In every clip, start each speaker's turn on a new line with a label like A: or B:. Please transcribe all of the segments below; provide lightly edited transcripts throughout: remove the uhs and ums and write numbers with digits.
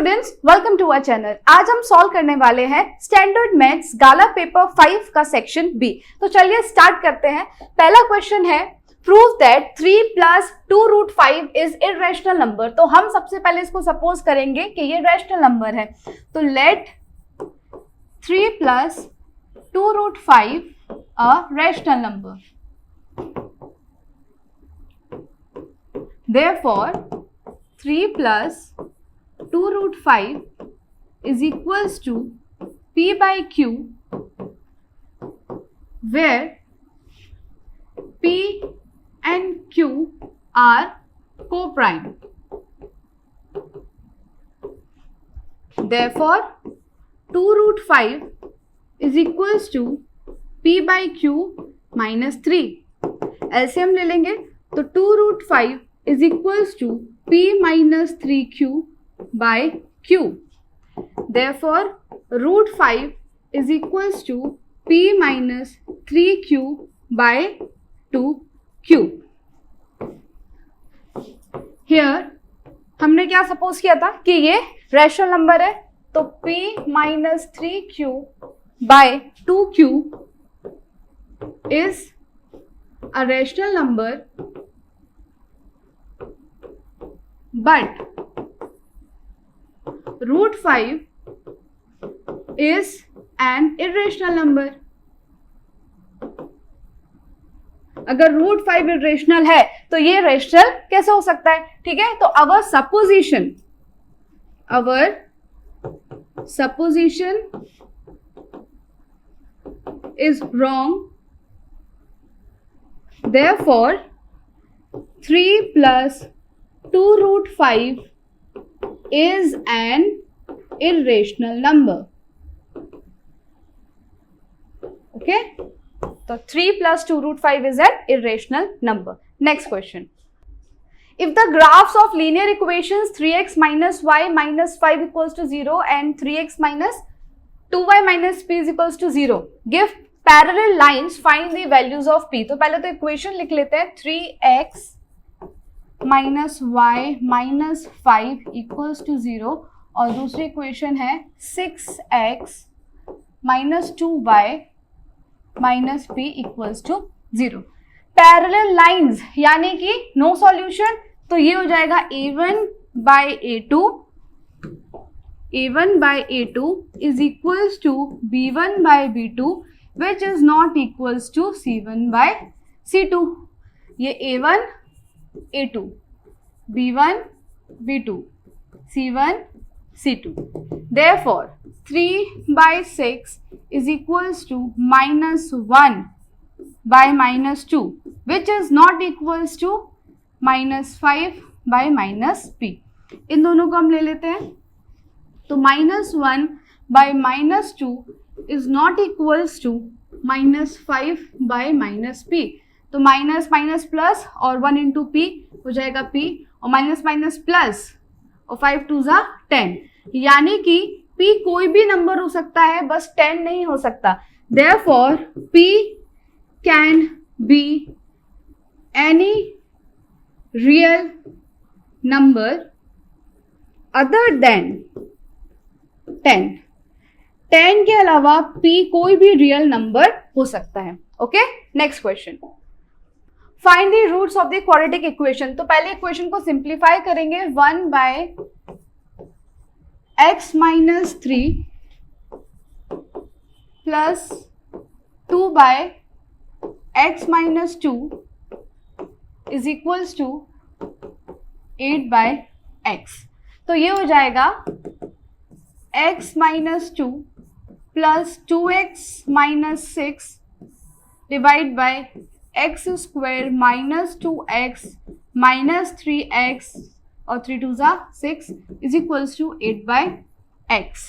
A: Students, welcome to our channel. आज हम solve करने वाले हैं स्टैंडर्ड मैथ्स गाला पेपर 5 का सेक्शन बी। तो चलिए स्टार्ट करते हैं। पहला क्वेश्चन है prove that 3 + 2√5 is irrational number. तो हम सबसे पहले इसको सपोज करेंगे कि ये रैशनल नंबर है। तो let 3 + 2√5 a rational number. Therefore 3 + 2√5 is equals to P by Q, where P and Q are co-prime. Therefore 2√5 is equals to P by Q minus 3. LCM ले लेंगे तो 2√5 is equals to P minus 3Q by Q. Therefore, √5 is equals to P minus 3Q by 2Q. Here हमने क्या suppose किया था कि ये rational number है, तो P minus 3Q by 2Q is a rational number, but √5 is an irrational number. अगर √5 irrational है तो ये रेशनल कैसे हो सकता है? ठीक है, तो our supposition is wrong. Therefore 3 + 2√5 is an irrational number. Okay, so 3 + 2√5 is an irrational number. Next question. If the graphs of linear equations 3x minus y minus 5 equals to 0 and 3x minus 2y minus p is equals to 0, give parallel lines, find the values of p. तो पहले तो equation लिख लेते हैं। 3x minus y minus 5 equals to 0 और दूसरी equation है 6x minus 2y minus p equals to 0. Parallel lines यानी कि नो सॉल्यूशन, तो ये हो जाएगा a1 by a2 is equals to b1 by b2 which is not equals to c1 by c2. ये a1 a2 b1 b2 c1 c2. Therefore 3 by 6 is equals to -1 by -2 which is not equals to -5 by -p. इन दोनों को हम ले लेते हैं। तो -1 by -2 is not equals to -5 by -p. तो minus minus plus और 1 इंटू पी हो जाएगा p और माइनस माइनस प्लस और 5 2 ज़ा 10, यानी कि p कोई भी नंबर हो सकता है, बस 10 नहीं हो सकता। Therefore p can be any real number other than 10. 10 के अलावा p कोई भी रियल नंबर हो सकता है। Okay, next question. Find the roots of the quadratic equation. तो पहले इक्वेशन को सिंप्लीफाई करेंगे। 1 by x minus 3 plus 2 by x minus 2 is equals to 8 by x. तो ये हो जाएगा x minus 2 plus 2x minus 6 divide by x square minus 2x minus 3x और 3 2 ज़ा 6 is equals to 8 by x.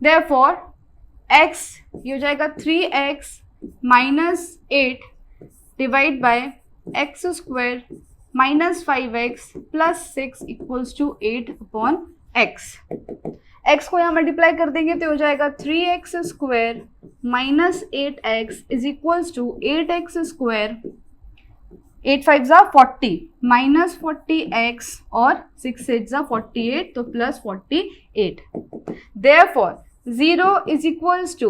A: Therefore x ये हो जाएगा 3x minus 8 divide by x square minus 5x plus 6 equals to 8 upon x. x को यहाँ multiply कर देंगे तो हो जाएगा 3x square minus 8x is equals to 8x square 8 5 जा 40 माइनस 40x और 6 8 जा 48 तो plus 48. Therefore 0 is equals to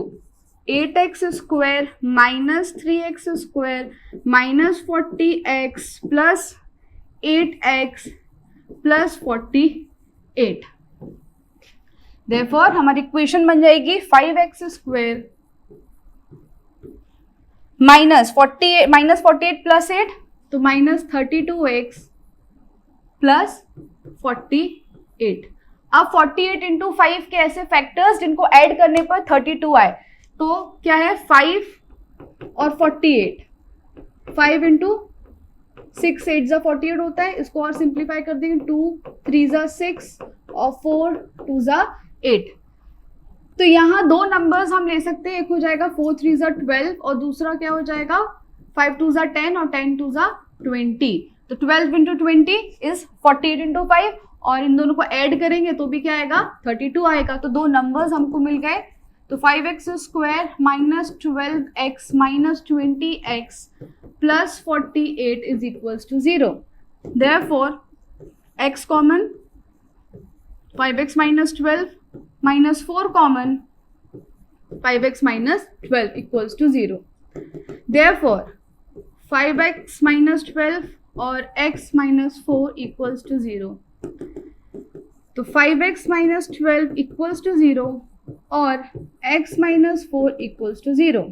A: 8x square minus 3x square minus 40x plus 8x plus 48. Therefore हमारी इक्वेशन बन जाएगी 5x square माइनस 48 प्लस 8 तो minus 32x plus 48. अब 48 into 5 के ऐसे फैक्टर्स जिनको ऐड करने पर 32 आए, तो क्या है 5 और 48. 5 इंटू 6 8 जा 48 होता है, इसको और सिंप्लीफाई कर देंगे 2 3 जा 6 और 4 2 जा 8. तो यहाँ दो नंबर्स हम ले सकते हैं, एक हो जाएगा 4 3 जा 12 और दूसरा क्या हो जाएगा 5 2 जा 10 और 10 2 जा 20. तो 12 इंटू 20 इज 48 इंटू 5 और इन दोनों को ऐड करेंगे तो भी क्या आएगा 32 आएगा. तो दो नंबर्स हमको मिल गए. तो 5x square minus 12x minus 20x plus 48 is equals to 0. Therefore x common 5x minus 12 minus 4 common 5x minus 12 equals to 0. Therefore 5x minus 12 और x minus 4 equals to 0. तो 5x minus 12 equals to 0 और x minus 4 equals to 0.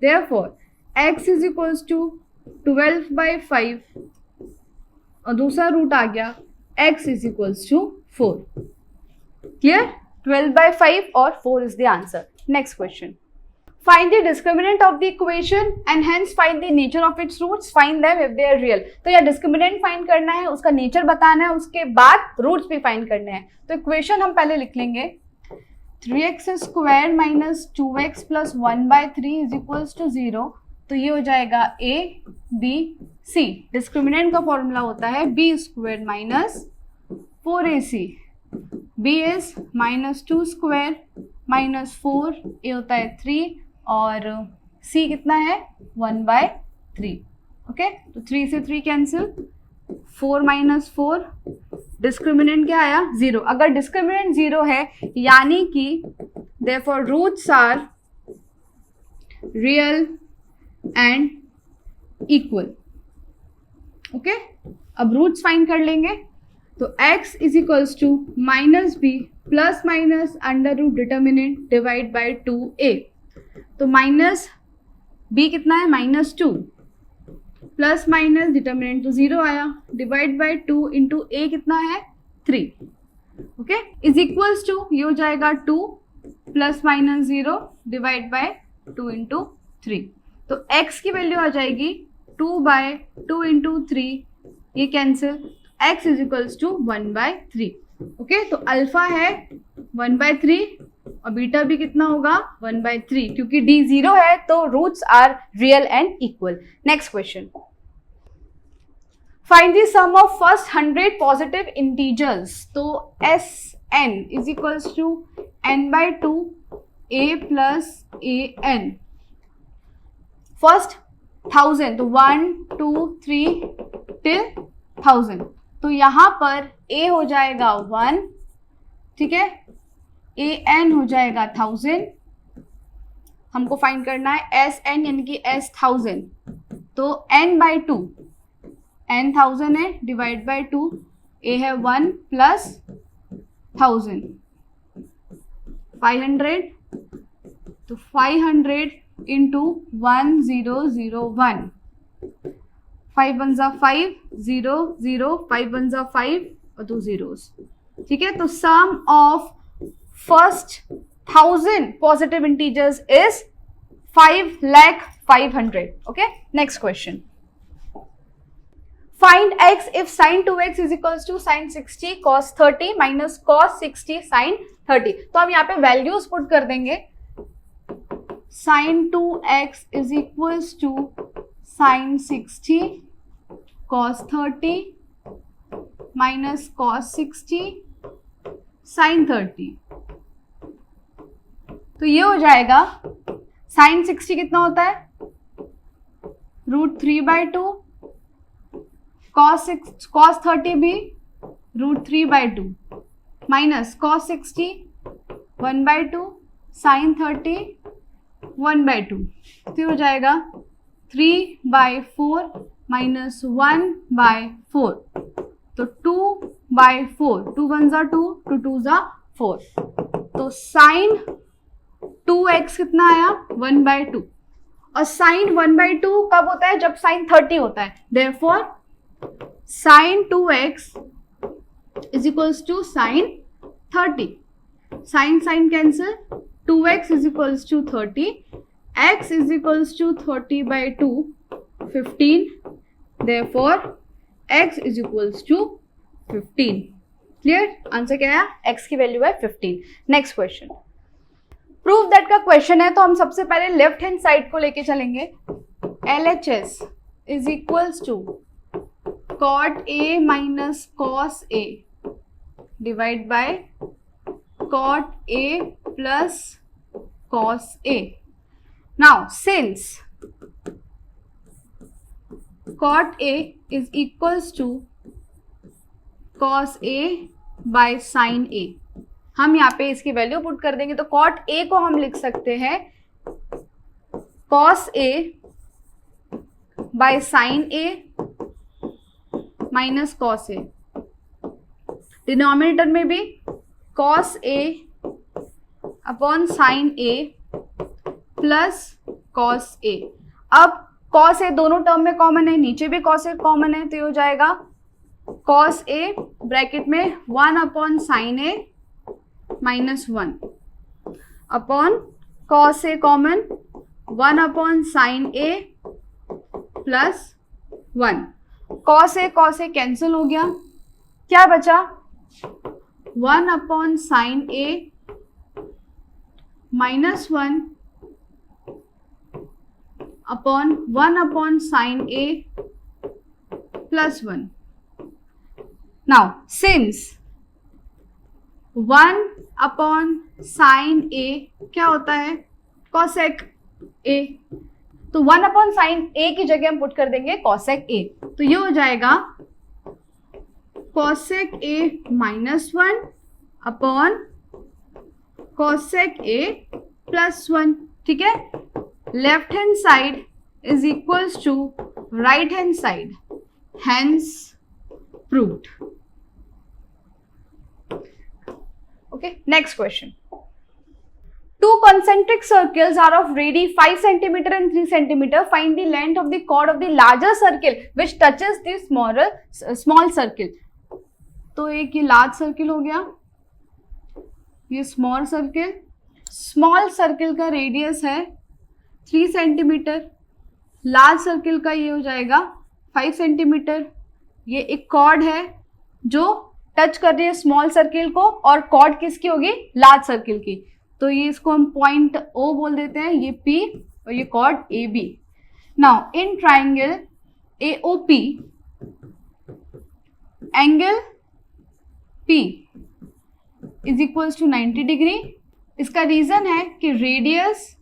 A: Therefore x is equals to 12 by 5 और दूसरा root आ गया x is equals to 4. Clear? 12 by 5 or 4 is the answer. Next question. Find the discriminant of the equation and hence find the nature of its roots. Find them if they are real. तो यह discriminant find करना है, उसका nature बताना है, उसके बाद roots भी find करने हैं. तो equation हम पहले लिख लेंगे 3x square minus 2x plus 1 by 3 is equals to 0. तो ये हो जाएगा a b c. Discriminant का फॉर्मूला होता है b square minus 4ac. b is minus 2 square minus 4, ए होता है 3 और c कितना है 1 बाय 3. ओके, तो 3 से 3 कैंसिल, 4 माइनस 4, डिस्क्रिमिनेंट क्या आया 0. अगर डिस्क्रिमिनेंट 0 है यानी कि therefore roots are real and equal. Okay, अब रूट्स फाइंड कर लेंगे. तो x is equals to minus B plus minus under root determinant divide by 2a. तो माइनस b कितना है माइनस 2 प्लस माइनस डिटर्मिनेंट तो 0 आया डिवाइड बाई 2 इंटू a कितना है 3. ओके, इज इक्वल्स टू ये हो जाएगा 2 plus minus 0 divide by 2 into 3. तो x की वैल्यू आ जाएगी 2 बाय 2 इंटू 3, ये cancel, x is equals to 1 by 3. Okay, तो अल्फा है 1 बाय 3 और बीटा भी कितना होगा 1 बाय 3. क्योंकि d 0 है तो roots are real and equal. Next question. Find the sum of first 100 positive integers. तो sn is equals to n by 2 a plus an. First 1000 तो 1 2 3 टिल 1000. तो यहां पर a हो जाएगा 1, ठीक है, an हो जाएगा 1000. हमको फाइंड करना है sn यानी कि s 1000. तो n बाई 2, n 1000 है डिवाइड बाई 2, a है 1 प्लस 1000 500. तो 500 इंटू 1001. 5 1 जा 5 0 0 5 1 जा 5 और 2 zeros. ठीक है, तो sum of first 1000 positive integers is 5,500,000. Okay, next question. Find x if sin 2x is equals to sin 60 cos 30 minus cos 60 sin 30. तो हम यहाँ पे वैल्यूज पुट कर देंगे. sin 2x is equals to sin 60 cos 30 minus cos 60 sin 30. तो ये हो जाएगा sin 60 कितना होता है √3/2 cos 30 भी √3/2 माइनस cos 60 1/2 sin 30 1/2, तो हो जाएगा 3/4 माइनस 1/4, तो 2/4, 2 1 जा 2, 2 2 जा 4, तो साइन 2x कितना आया 1/2, और साइन 1/2 कब होता है, जब साइन 30 होता है, therefore sine 2x is equals to sine 30, sine sine cancel, 2x is equals to 30, x is equals to 30/2 15, therefore x is equals to 15। Clear, answer क्या है, x की वैल्यू है 15। नेक्स्ट क्वेश्चन, प्रूव दैट का question है, तो हम सबसे पहले लेफ्ट हैंड साइड को लेके चलेंगे। LHS is equals to cot A minus cos A divide by cot A plus cos A. Now, since cot A is equals to cos A by sin A, हम यहाँ पे इसकी value put कर देंगे, तो cot A को हम लिख सकते हैं cos A by sin A minus cos A, denominator में भी cos A upon sin A plus cos A। अब cos A दोनों टर्म में कॉमन है, नीचे भी cos A कॉमन है, तो ये हो जाएगा cos A ब्रैकेट में 1 upon sin A minus 1 upon cos A common 1 upon sin A plus 1, cos A cancel हो गया, क्या बचा 1 upon sin A minus 1 upon 1 upon sin A plus 1। Now since 1 upon sin A क्या होता है cosec A, तो 1 upon sin A की जगह हम पुट कर देंगे cosec A, तो ये हो जाएगा cosec A minus 1 upon cosec A plus 1। ठीक है, left hand side is equals to right hand side, hence proved. Okay, next question, two concentric circles are of radii 5 cm and 3 cm. Find the length of the chord of the larger circle which touches the small circle. तो एक ये large circle हो गया, ये small circle, small circle का radius है 3 centimetre, large circle का ये हो जाएगा 5 सेंटीमीटर। ये एक कॉर्ड है जो टच कर रही है स्मॉल सर्किल को, और कॉर्ड किसकी होगी, लार्ज सर्किल की, तो ये इसको हम पॉइंट O बोल देते हैं, ये P और ये chord AB। Now in triangle AOP angle P is equals to 90 degree. इसका रीजन है कि radius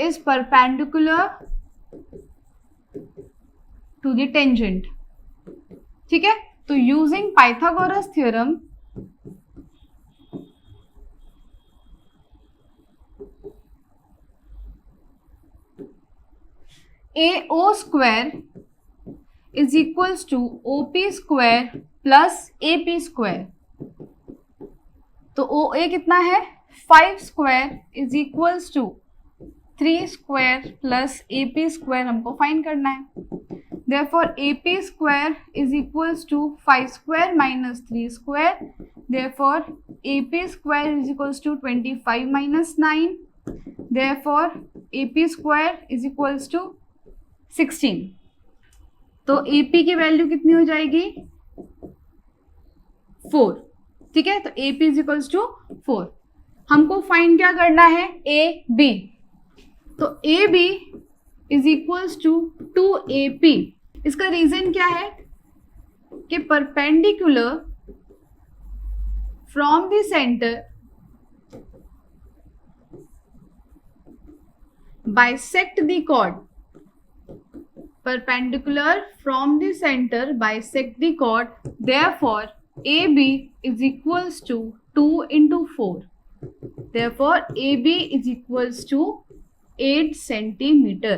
A: is perpendicular to the tangent. ठीक है, तो using Pythagoras theorem AO square is equals to OP square plus AP square, तो OA कितना है 5 square is equals to 3 square plus AP square हमको फाइंड करना है। Therefore AP square is equals to 5 square minus 3 square, therefore AP square is equals to 25 minus 9, therefore AP square is equals to 16। तो AP की value कितनी हो जाएगी 4। ठीक है, तो AP इज इक्वल्स टू 4। हमको फाइंड क्या करना है AB, तो AB is equals to 2AP। इसका रीजन क्या है कि perpendicular from the centre bisect the chord perpendicular from the center bisect the chord, therefore AB is equals to 2 into 4, therefore AB is equals to 8 centimetre.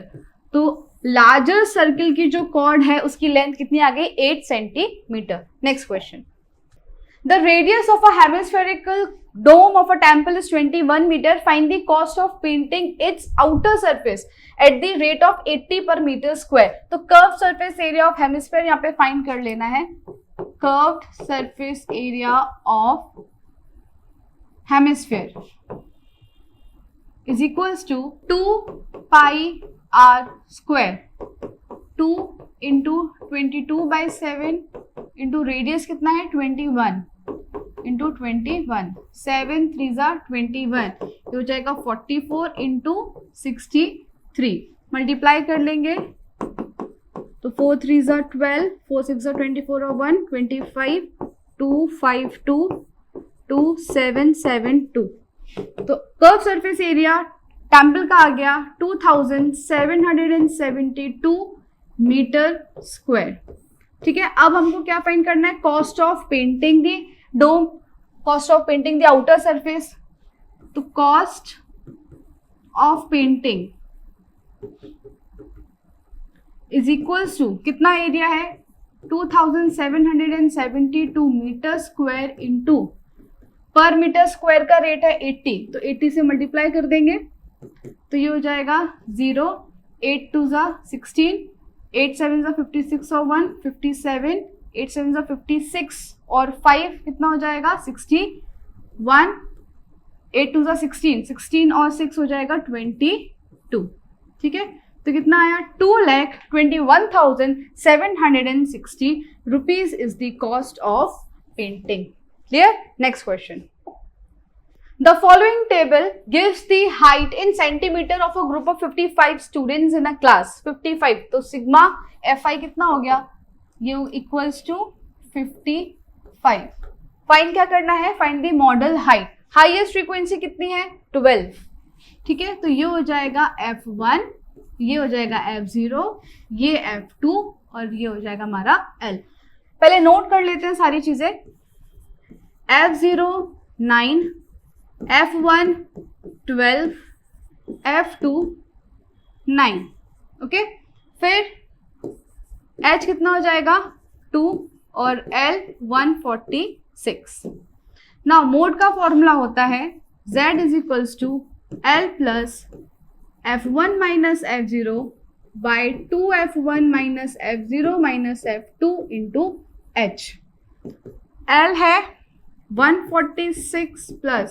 A: तो larger circle की जो cord है उसकी length कितनी आ गई? 8 centimetre. Next question. The radius of a hemispherical dome of a temple is 21 meter. Find the cost of painting its outer surface at the rate of 80 per meter square. तो curved surface area of hemisphere यहाँ पे find कर लेना है. Curved surface area of hemisphere is equals to 2 pi r square. 2 into 22 by 7 into radius कितना है? 21 into 21. 7 3 जा 21. ये हो जाएगा 44 into 63. मल्टीप्लाई कर लेंगे तो 4 3 जा 12, 4 6 जा 24 और 1 25, 2 5 2 2 7 7 2. तो कर्व सरफेस एरिया टेम्पल का आ गया 2772 मीटर स्क्वायर. ठीक है, अब हमको क्या फाइंड करना है? Cost of painting the dome, cost of painting the outer surface. तो cost of painting is equals to कितना एरिया है? 2772 metre square into per metre square का रेट है 80, तो 80 से मल्टीप्लाई कर देंगे तो ये हो जाएगा 0, 8 2 जा 16, 8 7 जा 56 और 1 57, 8 7 जा 56 और 5 कितना हो जाएगा? 61, 8 2 जा 16, 16 और 6 हो जाएगा 22. ठीक है, तो कितना आया? 2,21,760 rupees is the cost of painting. Clear? Next question. The following table gives the height in centimeter of a group of 55 students in a class. 55, तो सिग्मा fi कितना हो गया? ये equals to 55. फाइंड क्या करना है? Find the model height. Highest frequency कितनी है? 12. ठीक है, तो ये हो जाएगा f1, ये हो जाएगा f0, ये f2 और ये हो जाएगा हमारा l. पहले नोट कर लेते हैं सारी चीजें. f0 9, f1 12, f2 9. ओके, फिर h कितना हो जाएगा? 2 और l 146. नाउ मोड का फॉर्मूला होता है z is equals to l plus f1 minus f0 by 2f1 minus f0 minus f2 into h. l है 146 plus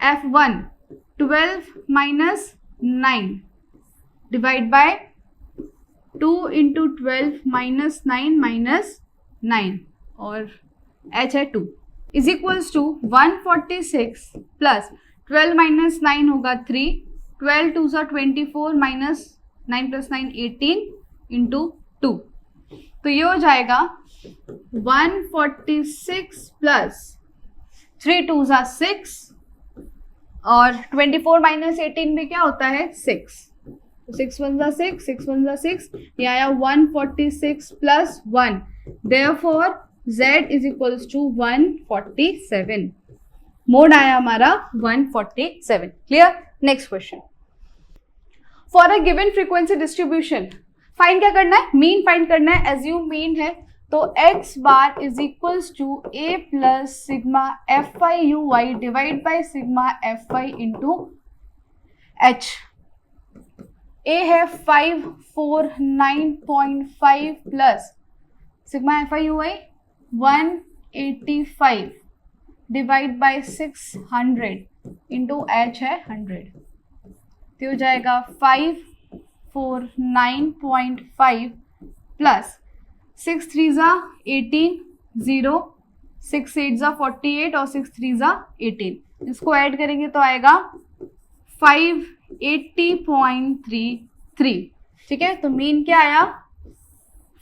A: f1 12 minus 9 divide by 2 into 12 minus 9 minus 9 और h है 2 is equals to 146 plus 12 minus 9 होगा 3, 12 2 सा 24 minus 9 plus 9 18 into 2. तो ये हो जाएगा 146 plus 3 2 सा 6 और 24 माइनस 18 में क्या होता है? 6. 6 1 सा 6, 6 1 सा 6, ये आया 146 plus 1. Therefore z is equals to 147. Mode आया हमारा 147. Clear? Next question. For a given frequency distribution find क्या करना है? मीन फाइंड करना है. एज्यूम मीन है तो x bar is equals to a plus sigma fi uy divide by sigma fi into h. a है 549.5 plus sigma fi uy 185 divide by 600 into h है 100. तो हो जाएगा 549.5 प्लस 6 3 जा 18 0, 6 8 जा 48 और 6 3 जा 18. इसको ऐड करेंगे तो आएगा 580.33. ठीक है, तो मीन क्या आया?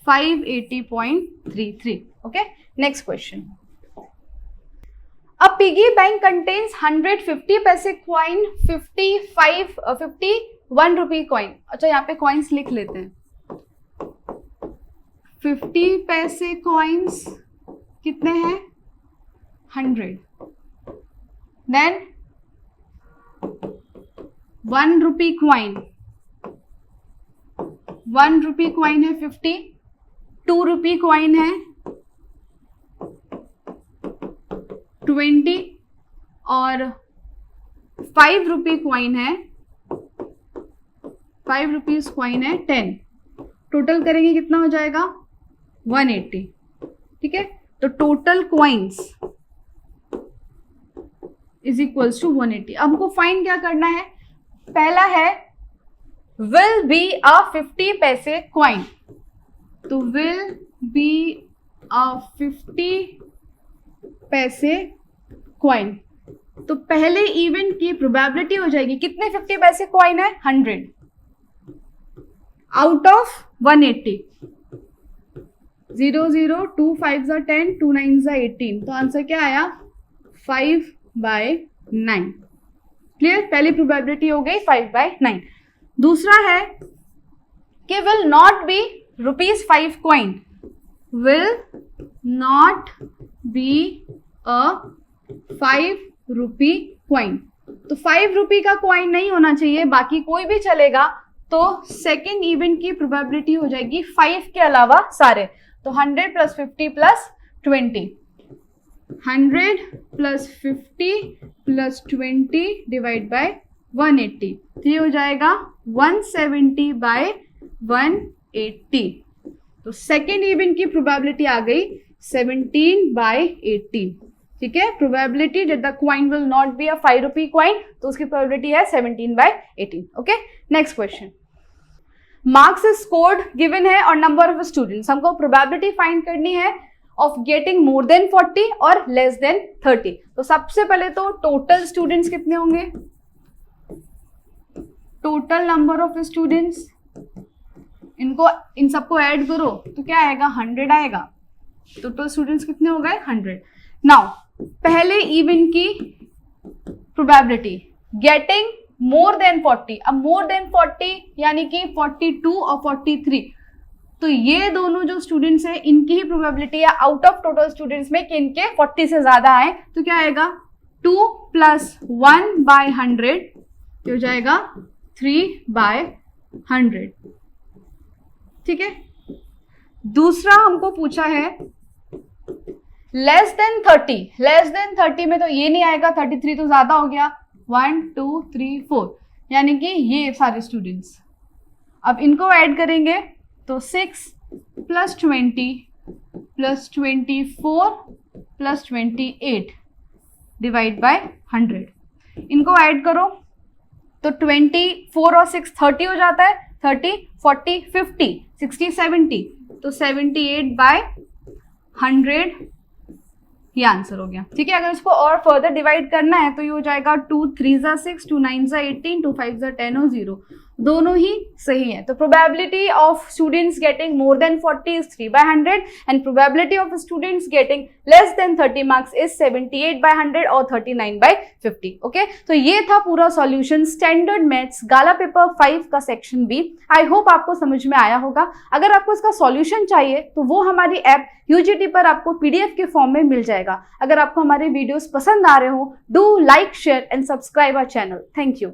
A: 580.33. Okay, next question. A piggy bank contains 150 पैसे कॉइन, 51 रुपी कॉइन. अच्छा, यहाँ पे कॉइन्स लिख लेते हैं. 50 पैसे कॉइन्स कितने हैं? 100. Then 1 rupee coin, 1 rupee coin है 50, 2 रुपी कॉइन है 20 और 5 रुपी कॉइन है, 5 रुपीज कॉइन है 10. टोटल करेंगे कितना हो जाएगा? 180. ठीक है, तो total coins is equals to 180. अब हमको फाइंड क्या करना है? पहला है विल बी अ 50 पैसे कॉइन. तो विल बी अ 50 पैसे कॉइन. तो पहले इवेंट की प्रोबेबिलिटी हो जाएगी, कितने 50 पैसे कॉइन है? 100 आउट ऑफ 180. 0 0 2 5 10 2 9 18. तो आंसर क्या आया? 5/9. क्लियर? पहली प्रोबेबिलिटी हो गई 5/9. दूसरा है कि will not be ₹5 coin. Will not be a 5 rupee coin. तो 5 रुपी का कॉइन नहीं होना चाहिए, बाकी कोई भी चलेगा. तो सेकेंड इवेंट की प्रोबेबिलिटी हो जाएगी 5 के अलावा सारे. तो 100 + 50 + 20. 100 + 50 + 20 डिवाइड बाय 180. तो ये हो जाएगा 170/180. तो सेकेंड इवेंट की प्रोबेबिलिटी आ गई 17/18. ठीक है, probability that the coin will not be a 5 rupee coin, तो उसकी प्रोबेबिलिटी है 17/18. Okay, next question. Marks scored given है और नंबर ऑफ स्टूडेंट्स. हमको प्रोबेबिलिटी फाइंड करनी है ऑफ गेटिंग मोर देन 40 और लेस देन 30. तो सबसे पहले तो टोटल स्टूडेंट्स कितने होंगे? टोटल नंबर ऑफ स्टूडेंट्स, इन सबको ऐड करो तो क्या आएगा? 100 आएगा. टोटल स्टूडेंट्स कितने हो गए? 100. नाउ पहले इवेंट की प्रोबेबिलिटी गेटिंग मोर देन 40. अब मोर देन 40 यानी कि 42 और 43. तो ये दोनों जो स्टूडेंट्स हैं इनकी ही प्रोबेबिलिटी है आउट ऑफ टोटल स्टूडेंट्स में कि इनके 40 से ज्यादा आए. तो क्या आएगा? 2 + 1/100 हो जाएगा 3/100. ठीक है, दूसरा हमको पूछा है लेस देन 30. लेस देन 30 में तो ये नहीं आएगा, 33 तो ज्यादा हो गया. 1 2 3 4 यानी कि ये सारे स्टूडेंट्स. अब इनको ऐड करेंगे तो 6 + 20 + 24 + 28 डिवाइड बाय 100. इनको ऐड करो तो 24 और 6 30 हो जाता है. 30 40 50 60 70. तो 78/100 ये आंसर हो गया. ठीक है, अगर इसको और फर्दर डिवाइड करना है तो ये हो जाएगा 2 3 6 2 9 18 2 5 10 और 0. दोनों ही सही है. तो probability of students getting more than 40 is 3/100 and probability of students getting less than 30 marks is 78/100 और 39/50. ओके, तो ये था पूरा सॉल्यूशन स्टैंडर्ड मैथ्स गाला पेपर 5 का सेक्शन बी. आई होप आपको समझ में आया होगा. अगर आपको इसका सॉल्यूशन चाहिए तो वो हमारी ऐप UGT पर आपको PDF के फॉर्म में मिल जाएगा. अगर आपको हमारे वीडियोस पसंद आ रहे हो, do like share and subscribe our channel. Thank you.